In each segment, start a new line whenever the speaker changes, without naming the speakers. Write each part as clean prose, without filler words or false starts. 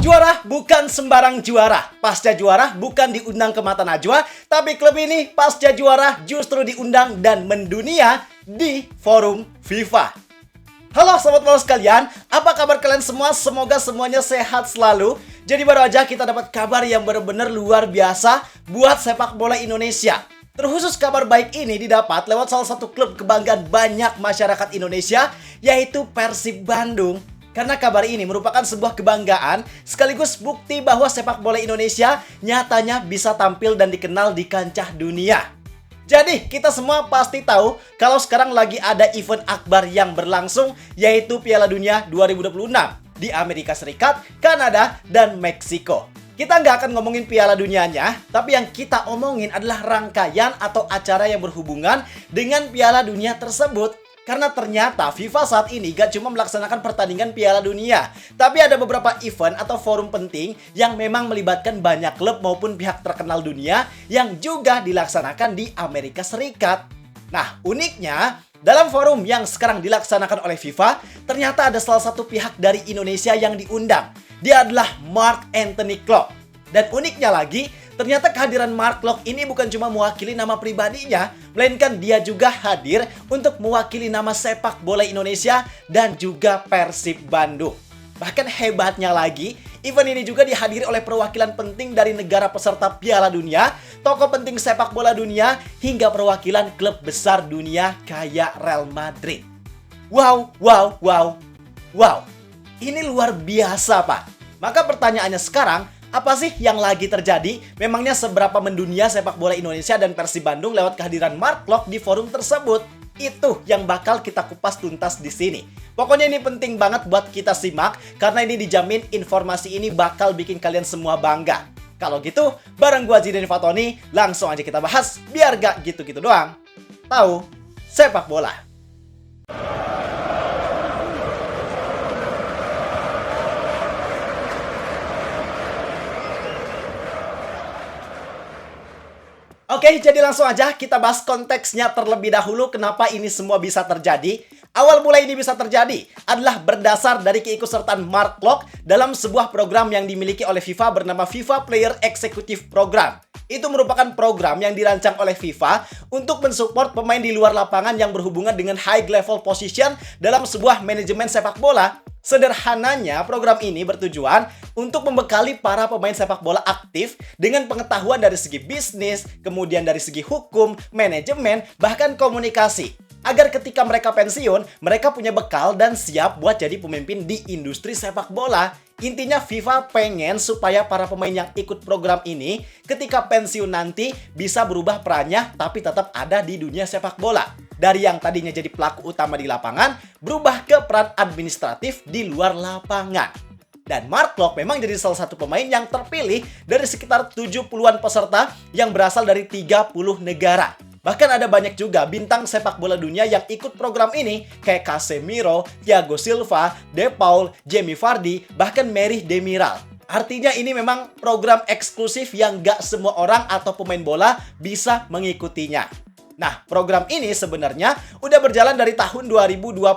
Juara bukan sembarang juara. Pasca juara bukan diundang ke mata najwa, tapi klub ini pasca juara justru diundang dan mendunia di forum FIFA. Halo sobat bola sekalian, apa kabar kalian semua? Semoga semuanya sehat selalu. Jadi baru aja kita dapat kabar yang benar-benar luar biasa buat sepak bola Indonesia. Terkhusus kabar baik ini didapat lewat salah satu klub kebanggaan banyak masyarakat Indonesia, yaitu Persib Bandung. Karena kabar ini merupakan sebuah kebanggaan sekaligus bukti bahwa sepak bola Indonesia nyatanya bisa tampil dan dikenal di kancah dunia. Jadi kita semua pasti tahu kalau sekarang lagi ada event akbar yang berlangsung, yaitu Piala Dunia 2026 di Amerika Serikat, Kanada, dan Meksiko. Kita nggak akan ngomongin Piala Dunianya, tapi yang kita omongin adalah rangkaian atau acara yang berhubungan dengan Piala Dunia tersebut. Karena ternyata FIFA saat ini gak cuma melaksanakan pertandingan Piala Dunia, tapi ada beberapa event atau forum penting yang memang melibatkan banyak klub maupun pihak terkenal dunia yang juga dilaksanakan di Amerika Serikat. Nah, uniknya, dalam forum yang sekarang dilaksanakan oleh FIFA, ternyata ada salah satu pihak dari Indonesia yang diundang. Dia adalah Mark Anthony Klok. Dan uniknya lagi, ternyata kehadiran Mark Klok ini bukan cuma mewakili nama pribadinya, melainkan dia juga hadir untuk mewakili nama sepak bola Indonesia dan juga Persib Bandung. Bahkan hebatnya lagi, event ini juga dihadiri oleh perwakilan penting dari negara peserta Piala Dunia, tokoh penting sepak bola dunia, hingga perwakilan klub besar dunia kayak Real Madrid. Wow. Ini luar biasa, Pak. Maka pertanyaannya sekarang, apa sih yang lagi terjadi? Memangnya seberapa mendunia sepak bola Indonesia dan Persib Bandung lewat kehadiran Mark Klok di forum tersebut? Itu yang bakal kita kupas tuntas di sini. Pokoknya ini penting banget buat kita simak, karena ini dijamin informasi ini bakal bikin kalian semua bangga. Kalau gitu, bareng gua Zidan Fatoni, langsung aja kita bahas, biar gak gitu-gitu doang. Tahu sepak bola. Oke, jadi langsung aja kita bahas konteksnya terlebih dahulu kenapa ini semua bisa terjadi. Awal mulai ini bisa terjadi adalah berdasar dari keikutsertaan Mark Klok dalam sebuah program yang dimiliki oleh FIFA bernama FIFA Player Executive Program. Itu merupakan program yang dirancang oleh FIFA untuk mensupport pemain di luar lapangan yang berhubungan dengan high level position dalam sebuah manajemen sepak bola. Sederhananya, program ini bertujuan untuk membekali para pemain sepak bola aktif dengan pengetahuan dari segi bisnis, kemudian dari segi hukum, manajemen, bahkan komunikasi. Agar ketika mereka pensiun, mereka punya bekal dan siap buat jadi pemimpin di industri sepak bola. Intinya FIFA pengen supaya para pemain yang ikut program ini ketika pensiun nanti bisa berubah perannya tapi tetap ada di dunia sepak bola. Dari yang tadinya jadi pelaku utama di lapangan, berubah ke peran administratif di luar lapangan. Dan Mark Klok memang jadi salah satu pemain yang terpilih dari sekitar 70-an peserta yang berasal dari 30 negara. Bahkan ada banyak juga bintang sepak bola dunia yang ikut program ini, kayak Casemiro, Thiago Silva, De Paul, Jamie Vardy, bahkan Merih Demiral. Artinya ini memang program eksklusif yang gak semua orang atau pemain bola bisa mengikutinya. Nah, program ini sebenarnya udah berjalan dari tahun 2025.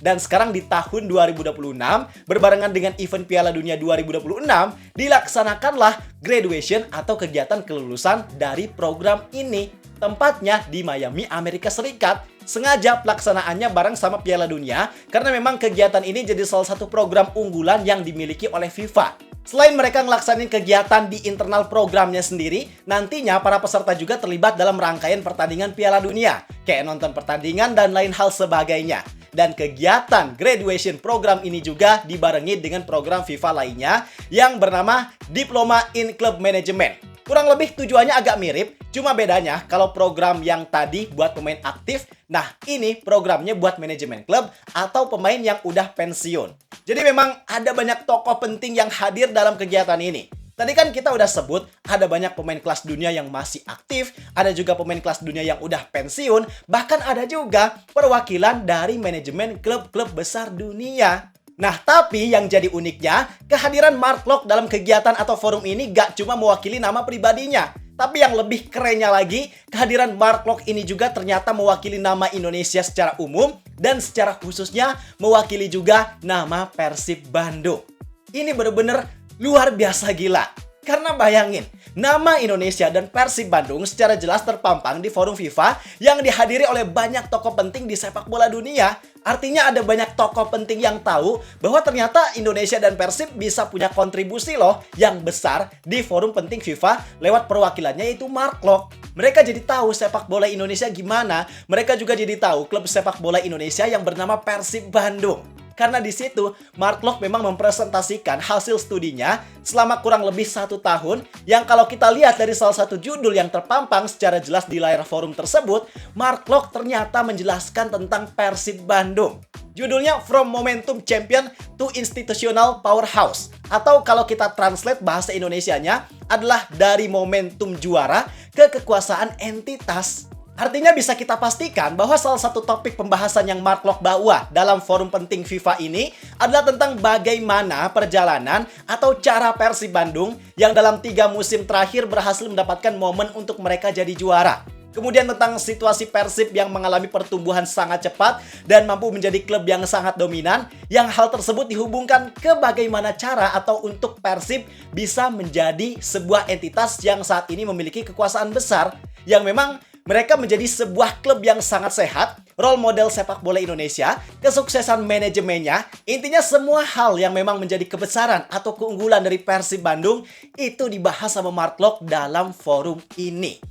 Dan sekarang di tahun 2026, berbarengan dengan event Piala Dunia 2026, dilaksanakanlah graduation atau kegiatan kelulusan dari program ini. Tempatnya di Miami, Amerika Serikat. Sengaja pelaksanaannya bareng sama Piala Dunia, karena memang kegiatan ini jadi salah satu program unggulan yang dimiliki oleh FIFA. Selain mereka ngelaksanain kegiatan di internal programnya sendiri, nantinya para peserta juga terlibat dalam rangkaian pertandingan Piala Dunia, kayak nonton pertandingan dan lain hal sebagainya. Dan kegiatan graduation program ini juga dibarengi dengan program FIFA lainnya yang bernama Diploma in Club Management. Kurang lebih tujuannya agak mirip, cuma bedanya kalau program yang tadi buat pemain aktif, nah ini programnya buat manajemen klub atau pemain yang udah pensiun. Jadi memang ada banyak tokoh penting yang hadir dalam kegiatan ini. Tadi kan kita udah sebut ada banyak pemain kelas dunia yang masih aktif, ada juga pemain kelas dunia yang udah pensiun, bahkan ada juga perwakilan dari manajemen klub-klub besar dunia. Nah, tapi yang jadi uniknya, kehadiran Mark Klok dalam kegiatan atau forum ini gak cuma mewakili nama pribadinya. Tapi yang lebih kerennya lagi, kehadiran Mark Klok ini juga ternyata mewakili nama Indonesia secara umum dan secara khususnya mewakili juga nama Persib Bandung. Ini bener-bener Luar biasa gila. Karena bayangin, nama Indonesia dan Persib Bandung secara jelas terpampang di forum FIFA yang dihadiri oleh banyak tokoh penting di sepak bola dunia. Artinya ada banyak tokoh penting yang tahu bahwa ternyata Indonesia dan Persib bisa punya kontribusi loh yang besar di forum penting FIFA lewat perwakilannya yaitu Mark Klok. Mereka jadi tahu sepak bola Indonesia gimana. Mereka juga jadi tahu klub sepak bola Indonesia yang bernama Persib Bandung. Karena di situ, Mark Klok memang mempresentasikan hasil studinya selama kurang lebih 1 tahun yang kalau kita lihat dari salah satu judul yang terpampang secara jelas di layar forum tersebut, Mark Klok ternyata menjelaskan tentang Persib Bandung. Judulnya From Momentum Champion to Institutional Powerhouse. Atau kalau kita translate bahasa Indonesianya adalah dari momentum juara ke kekuasaan entitas. Artinya bisa kita pastikan bahwa salah satu topik pembahasan yang Mark Klok bawa dalam forum penting FIFA ini adalah tentang bagaimana perjalanan atau cara Persib Bandung yang dalam 3 musim terakhir berhasil mendapatkan momen untuk mereka jadi juara. Kemudian tentang situasi Persib yang mengalami pertumbuhan sangat cepat dan mampu menjadi klub yang sangat dominan, yang hal tersebut dihubungkan ke bagaimana cara atau untuk Persib bisa menjadi sebuah entitas yang saat ini memiliki kekuasaan besar, yang memang mereka menjadi sebuah klub yang sangat sehat, role model sepak bola Indonesia, kesuksesan manajemennya, intinya semua hal yang memang menjadi kebesaran atau keunggulan dari Persib Bandung itu dibahas sama Mark Klok dalam forum ini.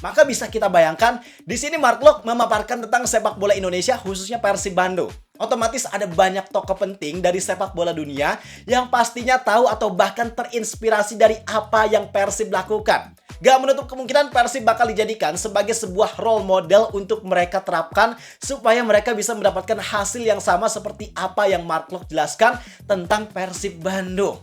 Maka bisa kita bayangkan, di sini Mark Klok memaparkan tentang sepak bola Indonesia khususnya Persib Bandung. Otomatis ada banyak tokoh penting dari sepak bola dunia yang pastinya tahu atau bahkan terinspirasi dari apa yang Persib lakukan. Gak menutup kemungkinan Persib bakal dijadikan sebagai sebuah role model untuk mereka terapkan supaya mereka bisa mendapatkan hasil yang sama seperti apa yang Mark Klok jelaskan tentang Persib Bandung.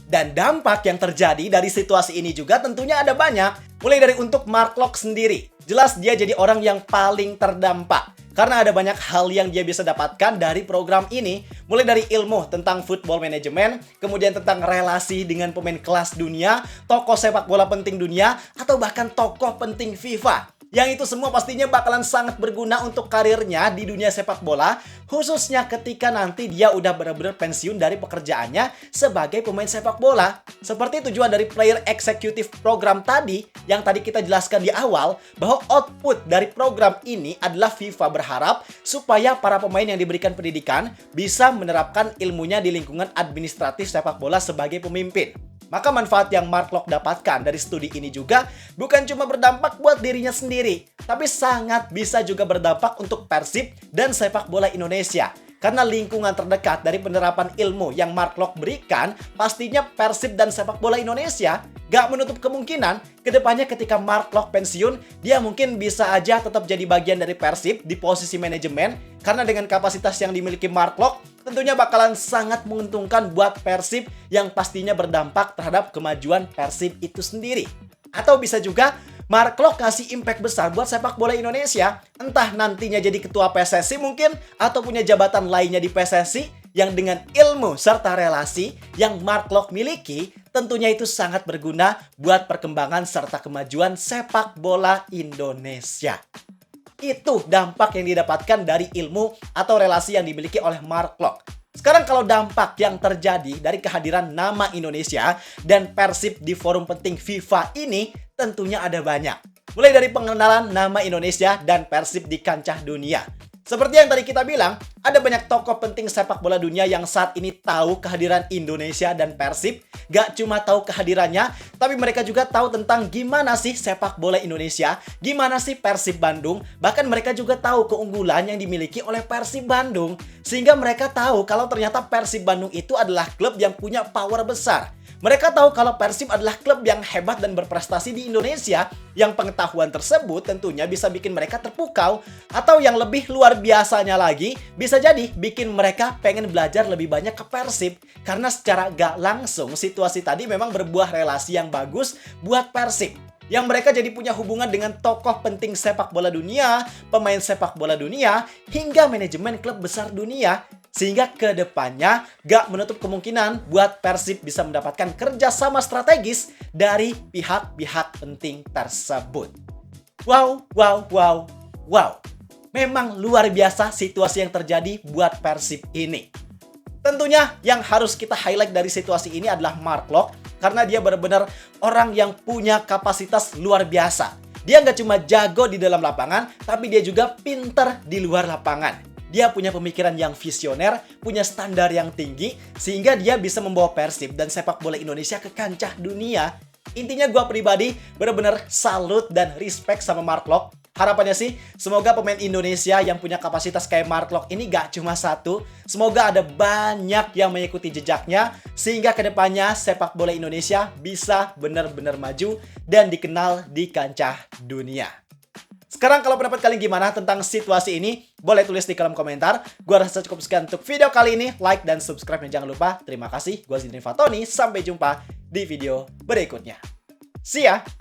Dan dampak yang terjadi dari situasi ini juga tentunya ada banyak. Mulai dari untuk Mark Klok sendiri. Jelas dia jadi orang yang paling terdampak. Karena ada banyak hal yang dia bisa dapatkan dari program ini. Mulai dari ilmu tentang football management, kemudian tentang relasi dengan pemain kelas dunia, tokoh sepak bola penting dunia, atau bahkan tokoh penting FIFA. Yang itu semua pastinya bakalan sangat berguna untuk karirnya di dunia sepak bola, khususnya ketika nanti dia udah benar-benar pensiun dari pekerjaannya sebagai pemain sepak bola. Seperti tujuan dari Player Executive Program tadi, yang tadi kita jelaskan di awal, bahwa output dari program ini adalah FIFA berharap supaya para pemain yang diberikan pendidikan bisa menerapkan ilmunya di lingkungan administratif sepak bola sebagai pemimpin. Maka manfaat yang Mark Klok dapatkan dari studi ini juga bukan cuma berdampak buat dirinya sendiri, tapi sangat bisa juga berdampak untuk Persib dan sepak bola Indonesia. Karena lingkungan terdekat dari penerapan ilmu yang Mark Klok berikan, pastinya Persib dan sepak bola Indonesia gak menutup kemungkinan kedepannya ketika Mark Klok pensiun, dia mungkin bisa aja tetap jadi bagian dari Persib di posisi manajemen. Karena dengan kapasitas yang dimiliki Mark Klok, tentunya bakalan sangat menguntungkan buat Persib yang pastinya berdampak terhadap kemajuan Persib itu sendiri. Atau bisa juga Mark Klok kasih impact besar buat sepak bola Indonesia. Entah nantinya jadi ketua PSSI mungkin, atau punya jabatan lainnya di PSSI yang dengan ilmu serta relasi yang Mark Klok miliki, tentunya itu sangat berguna buat perkembangan serta kemajuan sepak bola Indonesia. Itu dampak yang didapatkan dari ilmu atau relasi yang dimiliki oleh Mark Klok. Sekarang kalau dampak yang terjadi dari kehadiran nama Indonesia dan Persib di forum penting FIFA ini tentunya ada banyak. Mulai dari pengenalan nama Indonesia dan Persib di kancah dunia. Seperti yang tadi kita bilang, ada banyak tokoh penting sepak bola dunia yang saat ini tahu kehadiran Indonesia dan Persib. Gak cuma tahu kehadirannya, tapi mereka juga tahu tentang gimana sih sepak bola Indonesia, gimana sih Persib Bandung. Bahkan mereka juga tahu keunggulan yang dimiliki oleh Persib Bandung. Sehingga mereka tahu kalau ternyata Persib Bandung itu adalah klub yang punya power besar. Mereka tahu kalau Persib adalah klub yang hebat dan berprestasi di Indonesia, yang pengetahuan tersebut tentunya bisa bikin mereka terpukau, atau yang lebih luar biasanya lagi, bisa jadi bikin mereka pengen belajar lebih banyak ke Persib. Karena secara gak langsung situasi tadi memang berbuah relasi yang bagus buat Persib. Yang mereka jadi punya hubungan dengan tokoh penting sepak bola dunia, pemain sepak bola dunia, hingga manajemen klub besar dunia. Sehingga ke depannya gak menutup kemungkinan buat Persib bisa mendapatkan kerjasama strategis dari pihak-pihak penting tersebut. Wow. Memang luar biasa situasi yang terjadi buat Persib ini. Tentunya yang harus kita highlight dari situasi ini adalah Mark Locke, karena dia benar-benar orang yang punya kapasitas luar biasa. Dia nggak cuma jago di dalam lapangan, tapi dia juga pinter di luar lapangan. Dia punya pemikiran yang visioner, punya standar yang tinggi, sehingga dia bisa membawa Persib dan sepak bola Indonesia ke kancah dunia. Intinya gue pribadi benar-benar salut dan respect sama Mark Locke. Harapannya sih, semoga pemain Indonesia yang punya kapasitas kayak Mark Locke ini gak cuma satu. Semoga ada banyak yang mengikuti jejaknya, sehingga kedepannya sepak bola Indonesia bisa benar-benar maju dan dikenal di kancah dunia. Sekarang kalau pendapat kalian gimana tentang situasi ini? Boleh tulis di kolom komentar. Gua rasa cukup sekian untuk video kali ini. Like dan subscribe dan jangan lupa. Terima kasih. Gua Zindri Fatoni. Sampai jumpa di video berikutnya. See ya!